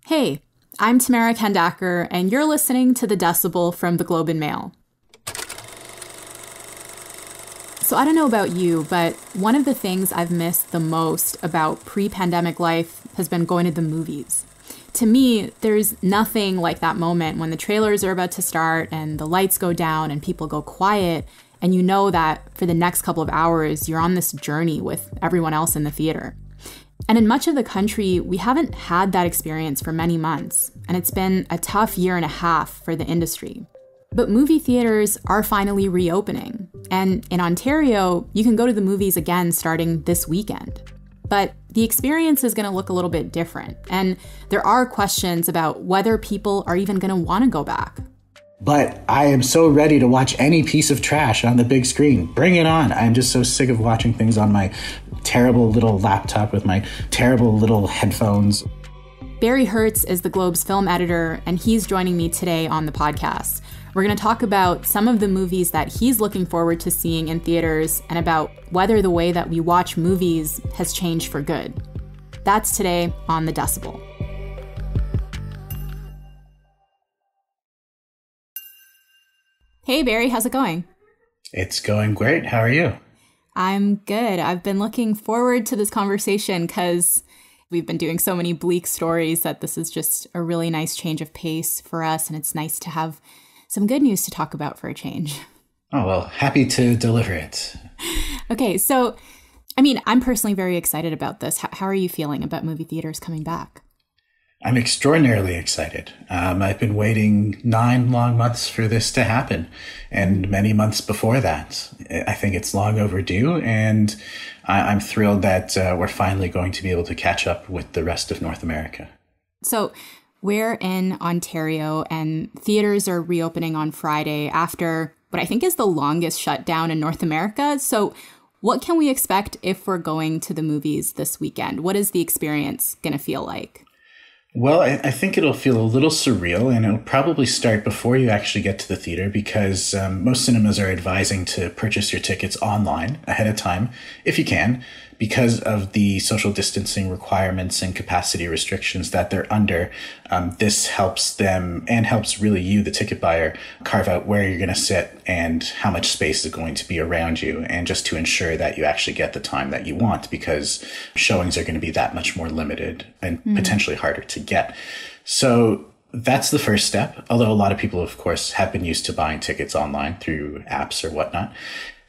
Hey, I'm Tamara Kendacker, and you're listening to The Decibel from the Globe and Mail. So I don't know about you, but one of the things I've missed the most about pre-pandemic life has been going to the movies. To me, there's nothing like that moment when the trailers are about to start and the lights go down and people go quiet, and you know that for the next couple of hours, you're on this journey with everyone else in the theater. And in much of the country, we haven't had that experience for many months, and it's been a tough year and a half for the industry. But movie theaters are finally reopening, and in Ontario, you can go to the movies again starting this weekend. But the experience is going to look a little bit different, and there are questions about whether people are even going to want to go back. But I am so ready to watch any piece of trash on the big screen. Bring it on. I'm just so sick of watching things on my terrible little laptop with my terrible little headphones. Barry Hertz is the Globe's film editor, and he's joining me today on the podcast. We're going to talk about some of the movies that he's looking forward to seeing in theaters and about whether the way that we watch movies has changed for good. That's today on The Decibel. Hey, Barry, how's it going? It's going great. How are you? I'm good. I've been looking forward to this conversation because we've been doing so many bleak stories that this is just a really nice change of pace for us, and it's nice to have some good news to talk about for a change. Oh, well, happy to deliver it. Okay, so, I'm personally very excited about this. How are you feeling about movie theaters coming back? I'm extraordinarily excited. I've been waiting 9 long months for this to happen, and many months before that. I think it's long overdue, and I'm thrilled that we're finally going to be able to catch up with the rest of North America. So we're in Ontario, and theaters are reopening on Friday after what I think is the longest shutdown in North America. So what can we expect if we're going to the movies this weekend? What is the experience going to feel like? Well, I think it'll feel a little surreal, and it'll probably start before you actually get to the theater because most cinemas are advising to purchase your tickets online ahead of time, if you can, because of the social distancing requirements and capacity restrictions that they're under. This helps them and helps really you, the ticket buyer, carve out where you're going to sit and how much space is going to be around you, and just to ensure that you actually get the time that you want, because showings are going to be that much more limited and potentially harder to get. So that's the first step, although a lot of people, of course, have been used to buying tickets online through apps or whatnot.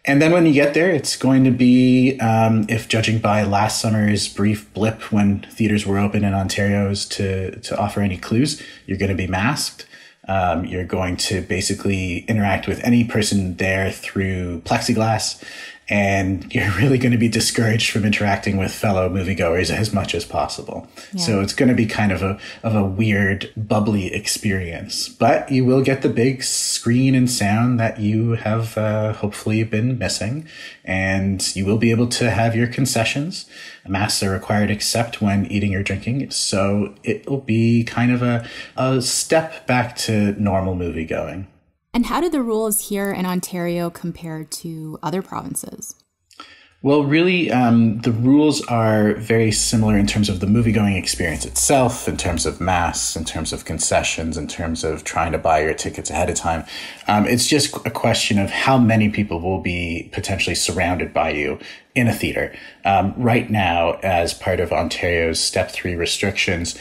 And then when you get there, it's going to be, if judging by last summer's brief blip when theaters were open in Ontario to offer any clues, you're going to be masked. You're going to basically interact with any person there through plexiglass, and you're really going to be discouraged from interacting with fellow moviegoers as much as possible. Yeah. So it's going to be kind of a weird, bubbly experience, but you will get the big screen and sound that you have hopefully been missing, and you will be able to have your concessions. Masks are required except when eating or drinking, so it will be kind of a step back to normal moviegoing. And how do the rules here in Ontario compare to other provinces? Well, really, the rules are very similar in terms of the movie-going experience itself, in terms of masks, in terms of concessions, in terms of trying to buy your tickets ahead of time. It's just a question of how many people will be potentially surrounded by you in a theater. Right now, as part of Ontario's Step 3 restrictions,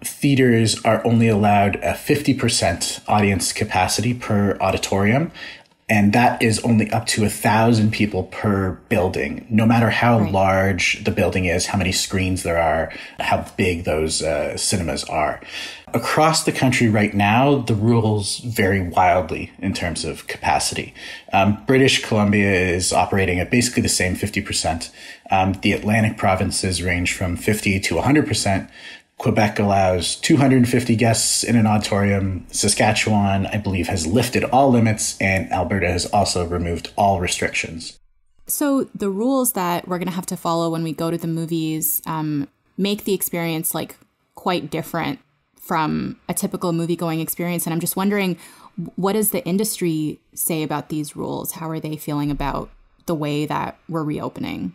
theaters are only allowed a 50% audience capacity per auditorium. And that is only up to 1,000 people per building, no matter how large the building is, how many screens there are, how big those cinemas are. Across the country right now, the rules vary wildly in terms of capacity. British Columbia is operating at basically the same 50%. The Atlantic provinces range from 50 to 100%. Quebec allows 250 guests in an auditorium. Saskatchewan, I believe, has lifted all limits, and Alberta has also removed all restrictions. So the rules that we're going to have to follow when we go to the movies make the experience quite different from a typical movie-going experience. And I'm just wondering, what does the industry say about these rules? How are they feeling about the way that we're reopening?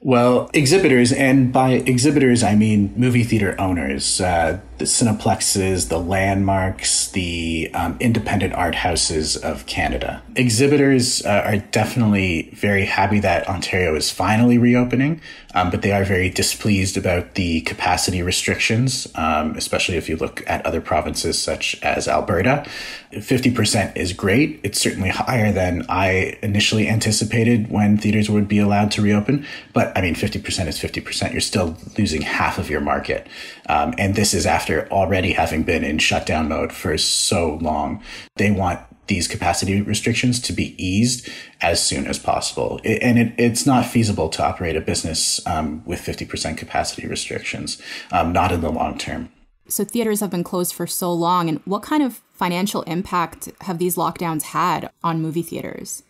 Well, exhibitors, and by exhibitors, I mean movie theater owners, the Cineplexes, the Landmarks, the independent art houses of Canada. Exhibitors are definitely very happy that Ontario is finally reopening, but they are very displeased about the capacity restrictions, especially if you look at other provinces such as Alberta. 50% is great. It's certainly higher than I initially anticipated when theaters would be allowed to reopen. But I mean, 50% is 50%. You're still losing half of your market. And this is after already having been in shutdown mode for so long. They want these capacity restrictions to be eased as soon as possible. It's not feasible to operate a business with 50% capacity restrictions, not in the long term. So theaters have been closed for so long, and what kind of financial impact have these lockdowns had on movie theaters?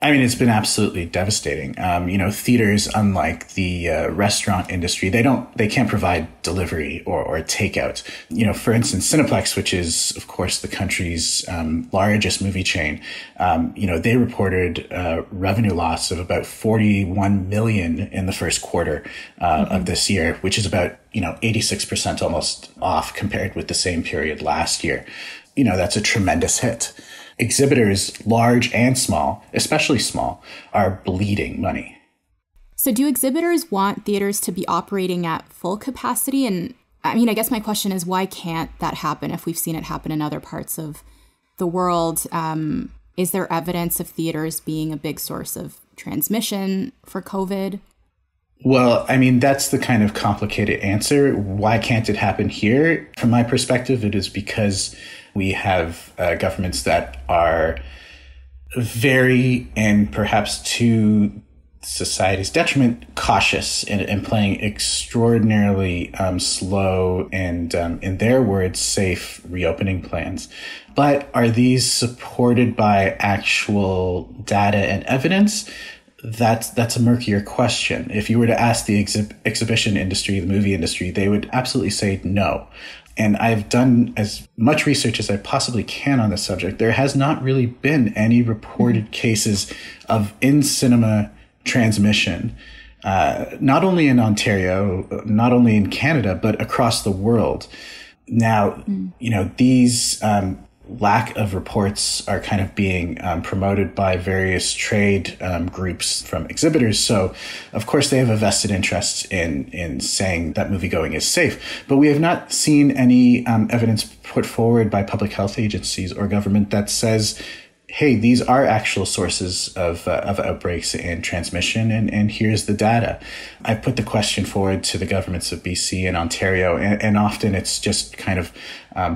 I mean, it's been absolutely devastating. Theaters, unlike the restaurant industry, they can't provide delivery or takeout. For instance, Cineplex, which is, of course, the country's largest movie chain, they reported revenue loss of about 41 million in the first quarter of this year, which is about 86% almost off compared with the same period last year. That's a tremendous hit. Exhibitors, large and small, especially small, are bleeding money. So do exhibitors want theaters to be operating at full capacity? And I mean, I guess my question is, why can't that happen if we've seen it happen in other parts of the world? Is there evidence of theaters being a big source of transmission for COVID? Well, I mean, that's the kind of complicated answer. Why can't it happen here? From my perspective, it is because we have governments that are very, and perhaps to society's detriment, cautious and playing extraordinarily slow and, in their words, safe reopening plans. But are these supported by actual data and evidence? That's a murkier question. If you were to ask the exhibition industry, the movie industry, they would absolutely say no. And I've done as much research as I possibly can on this subject. There has not really been any reported cases of in-cinema transmission, not only in Ontario, not only in Canada, but across the world. Now, these lack of reports are kind of being promoted by various trade groups from exhibitors. So, of course, they have a vested interest in saying that moviegoing is safe. But we have not seen any evidence put forward by public health agencies or government that says, hey, these are actual sources of outbreaks and transmission, and here's the data. I put the question forward to the governments of BC and Ontario, and often it's just kind of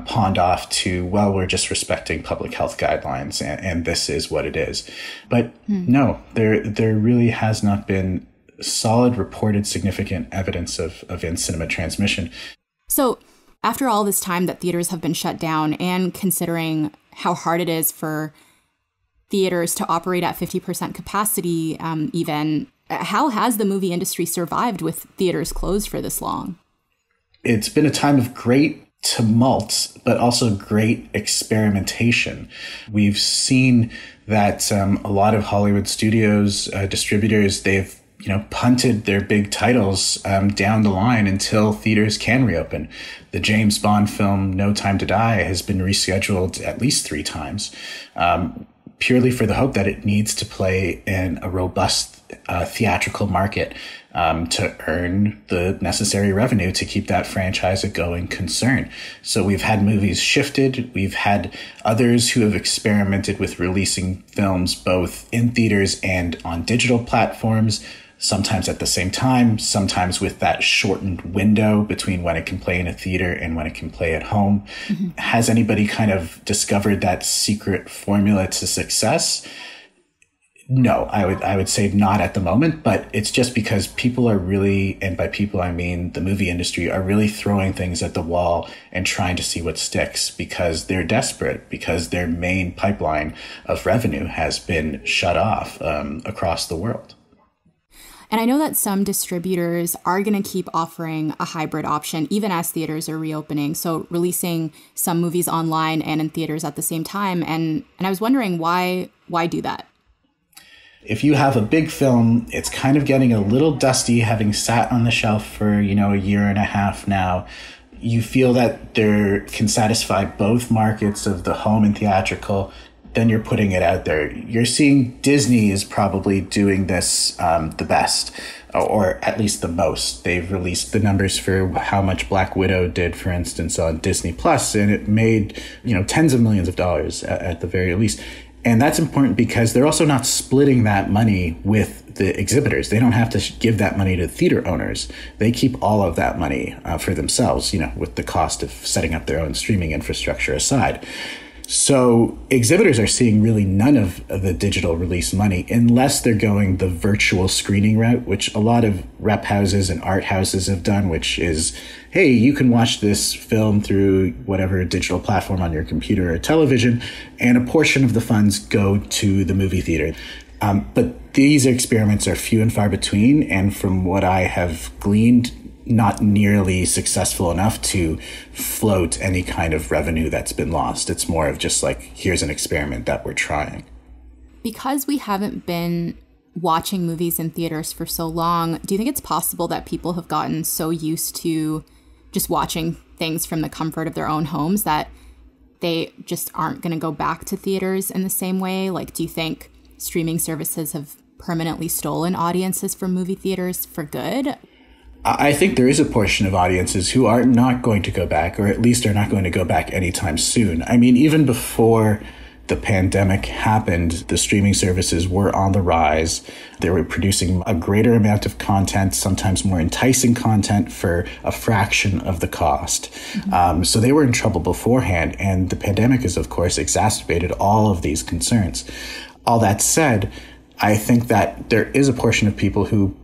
pawned off to, well, we're just respecting public health guidelines, and this is what it is. But no, there really has not been solid reported significant evidence of in-cinema transmission. So after all this time that theaters have been shut down, and considering how hard it is for theaters to operate at 50% capacity, how has the movie industry survived with theaters closed for this long? It's been a time of great tumult, but also great experimentation. We've seen that a lot of Hollywood studios, distributors, they've punted their big titles down the line until theaters can reopen. The James Bond film No Time to Die has been rescheduled at least 3 times. Purely for the hope that it needs to play in a robust theatrical market to earn the necessary revenue to keep that franchise a going concern. So we've had movies shifted. We've had others who have experimented with releasing films both in theaters and on digital platforms, sometimes at the same time, sometimes with that shortened window between when it can play in a theater and when it can play at home. Mm-hmm. Has anybody kind of discovered that secret formula to success? No, I would say not at the moment, but it's just because people are really, and by people I mean the movie industry, are really throwing things at the wall and trying to see what sticks because they're desperate, because their main pipeline of revenue has been shut off across the world. And I know that some distributors are going to keep offering a hybrid option, even as theaters are reopening. So releasing some movies online and in theaters at the same time. And I was wondering why do that? If you have a big film, it's kind of getting a little dusty, having sat on the shelf for, a year and a half now. You feel that they can satisfy both markets of the home and theatrical, then you're putting it out there. You're seeing Disney is probably doing this the best, or at least the most. They've released the numbers for how much Black Widow did, for instance, on Disney Plus, and it made, tens of millions of dollars at the very least. And that's important because they're also not splitting that money with the exhibitors. They don't have to give that money to theater owners. They keep all of that money for themselves, with the cost of setting up their own streaming infrastructure aside. So exhibitors are seeing really none of the digital release money unless they're going the virtual screening route, which a lot of rep houses and art houses have done, which is, hey, you can watch this film through whatever digital platform on your computer or television, and a portion of the funds go to the movie theater. But these experiments are few and far between, and from what I have gleaned, not nearly successful enough to float any kind of revenue that's been lost. It's more of just like, here's an experiment that we're trying. Because we haven't been watching movies in theaters for so long, do you think it's possible that people have gotten so used to just watching things from the comfort of their own homes that they just aren't going to go back to theaters in the same way? Like, do you think streaming services have permanently stolen audiences from movie theaters for good? I think there is a portion of audiences who are not going to go back, or at least are not going to go back anytime soon. I mean, even before the pandemic happened, the streaming services were on the rise. They were producing a greater amount of content, sometimes more enticing content for a fraction of the cost. Mm-hmm. So they were in trouble beforehand. And the pandemic has, of course, exacerbated all of these concerns. All that said, I think that there is a portion of people who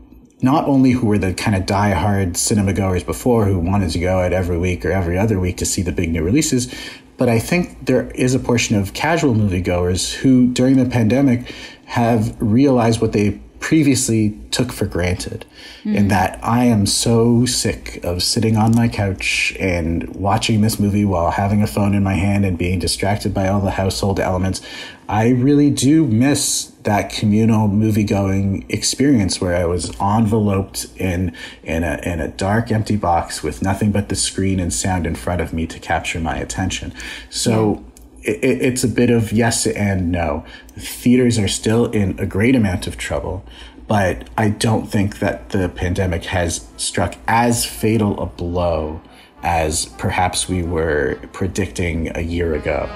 not only who were the kind of die-hard cinema goers before, who wanted to go out every week or every other week to see the big new releases, but I think there is a portion of casual moviegoers who, during the pandemic, have realized what they previously took for granted. In that I am so sick of sitting on my couch and watching this movie while having a phone in my hand and being distracted by all the household elements. I really do miss that communal movie-going experience where I was enveloped in a dark, empty box with nothing but the screen and sound in front of me to capture my attention. So it's a bit of yes and no. Theaters are still in a great amount of trouble, but I don't think that the pandemic has struck as fatal a blow as perhaps we were predicting a year ago.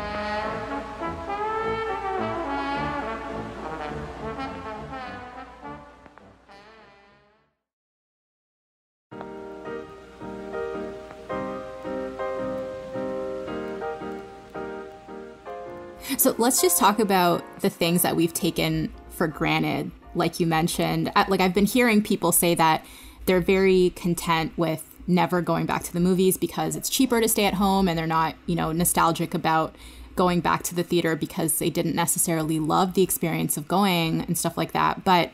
So let's just talk about the things that we've taken for granted. Like you mentioned, like I've been hearing people say that they're very content with never going back to the movies because it's cheaper to stay at home, and they're not, nostalgic about going back to the theater because they didn't necessarily love the experience of going and stuff like that. But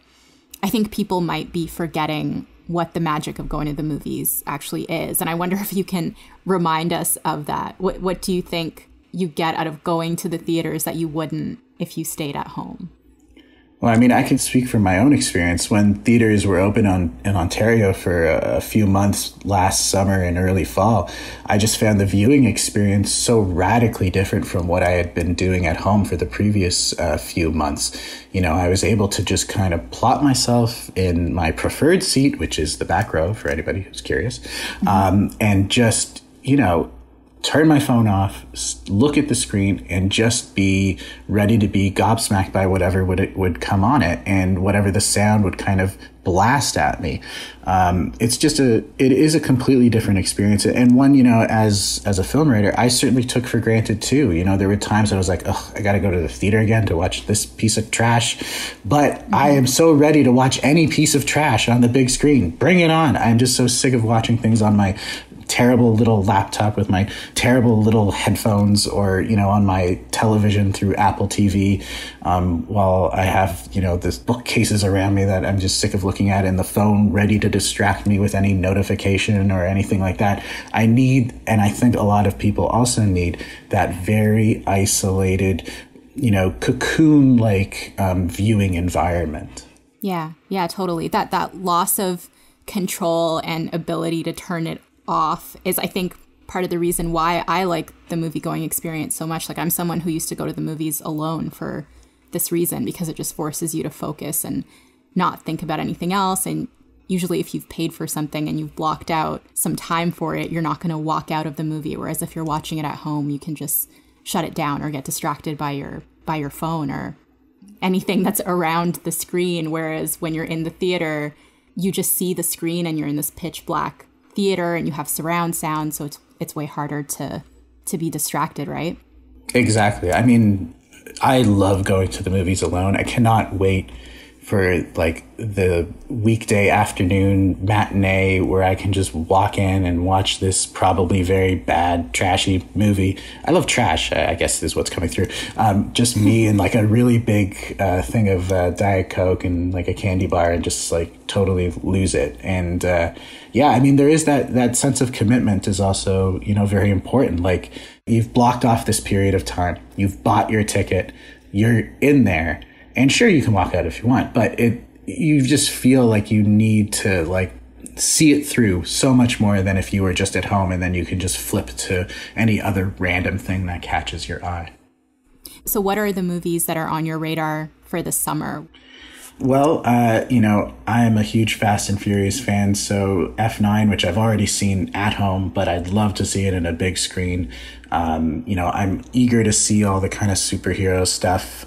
I think people might be forgetting what the magic of going to the movies actually is. And I wonder if you can remind us of that. What do you think you get out of going to the theaters that you wouldn't if you stayed at home? Well, I mean, I can speak from my own experience. When theaters were open in Ontario for a few months last summer and early fall, I just found the viewing experience so radically different from what I had been doing at home for the previous few months. I was able to just kind of plot myself in my preferred seat, which is the back row for anybody who's curious, and just, turn my phone off, look at the screen, and just be ready to be gobsmacked by whatever would come on it and whatever the sound would kind of blast at me. It is a completely different experience, and one, as a film writer, I certainly took for granted too. There were times I was like, oh, I got to go to the theater again to watch this piece of trash, but I am so ready to watch any piece of trash on the big screen. Bring it on. I'm just so sick of watching things on my terrible little laptop with my terrible little headphones, or on my television through Apple TV, while I have this bookcases around me that I'm just sick of looking at, and the phone ready to distract me with any notification or anything like that. I need, and I think a lot of people also need, that very isolated, cocoon-like viewing environment. Yeah, totally. That loss of control and ability to turn it off is, I think, part of the reason why I like the movie-going experience so much. Like, I'm someone who used to go to the movies alone for this reason, because it just forces you to focus and not think about anything else. And usually if you've paid for something and you've blocked out some time for it, you're not going to walk out of the movie. Whereas if you're watching it at home, you can just shut it down or get distracted by your phone or anything that's around the screen. Whereas when you're in the theater, you just see the screen and you're in this pitch black theater and you have surround sound. So it's way harder to be distracted, right? Exactly. I mean, I love going to the movies alone. I cannot wait for like the weekday afternoon matinee where I can just walk in and watch this probably very bad, trashy movie. I love trash, I guess is what's coming through. Just me and like a really big thing of Diet Coke and like a candy bar and just like totally lose it. And I mean, there is that sense of commitment is also, very important. Like, you've blocked off this period of time. You've bought your ticket. You're in there. And sure, you can walk out if you want, but you just feel like you need to like see it through so much more than if you were just at home and then you can just flip to any other random thing that catches your eye. So what are the movies that are on your radar for the summer? Well, I am a huge Fast and Furious fan, so F9, which I've already seen at home, but I'd love to see it in a big screen. I'm eager to see all the kind of superhero stuff,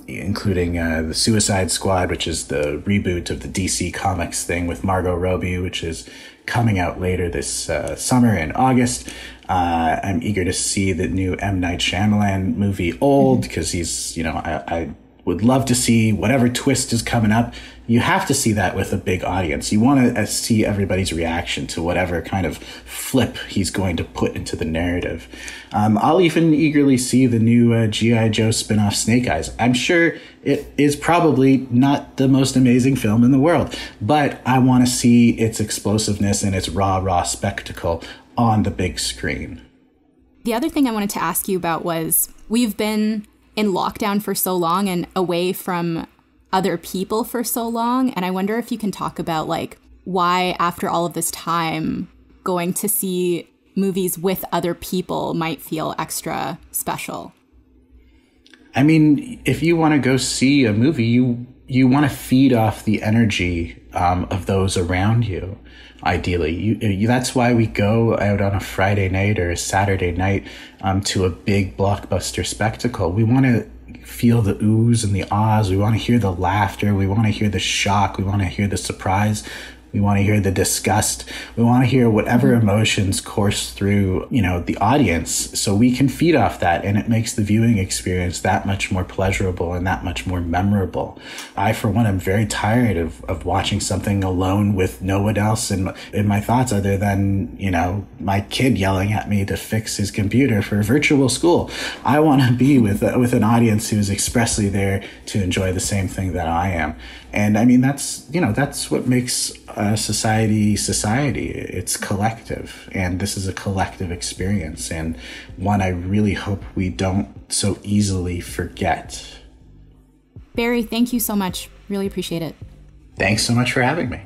including the Suicide Squad, which is the reboot of the DC Comics thing with Margot Robbie, which is coming out later this summer in August. I'm eager to see the new M. Night Shyamalan movie, Old, because he's, I would love to see whatever twist is coming up. You have to see that with a big audience. You want to see everybody's reaction to whatever kind of flip he's going to put into the narrative. I'll even eagerly see the new G.I. Joe spinoff Snake Eyes. I'm sure it is probably not the most amazing film in the world, but I want to see its explosiveness and its raw spectacle on the big screen. The other thing I wanted to ask you about was, we've been in lockdown for so long and away from other people for so long. And I wonder if you can talk about like why, after all of this time, going to see movies with other people might feel extra special. I mean, if you want to go see a movie, you want to feed off the energy of those around you. Ideally, that's why we go out on a Friday night or a Saturday night to a big blockbuster spectacle. We want to feel the oohs and the ahs. We want to hear the laughter. We want to hear the shock. We want to hear the surprise. We want to hear the disgust. We want to hear whatever emotions course through, the audience, so we can feed off that, and it makes the viewing experience that much more pleasurable and that much more memorable. I, for one, am very tired of watching something alone with no one else in my thoughts other than, my kid yelling at me to fix his computer for virtual school. I want to be with an audience who's expressly there to enjoy the same thing that I am. And I mean, that's what makes society. It's collective, and this is a collective experience, and one I really hope we don't so easily forget. Barry, thank you so much. Really appreciate it. Thanks so much for having me.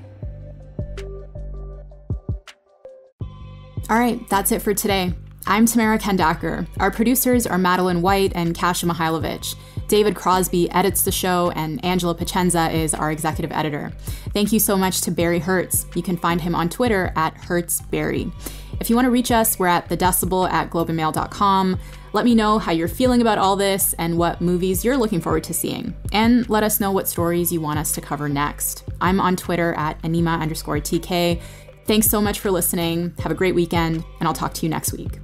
All right, that's it for today. I'm Tamara Kendacker. Our producers are Madeline White and Kasia Mihailovich. David Crosby edits the show, and Angela Pacenza is our executive editor. Thank you so much to Barry Hertz. You can find him on Twitter at HertzBarry. If you want to reach us, we're at thedecibel@globeandmail.com. Let me know how you're feeling about all this and what movies you're looking forward to seeing. And let us know what stories you want us to cover next. I'm on Twitter at Anima_TK. Thanks so much for listening. Have a great weekend, and I'll talk to you next week.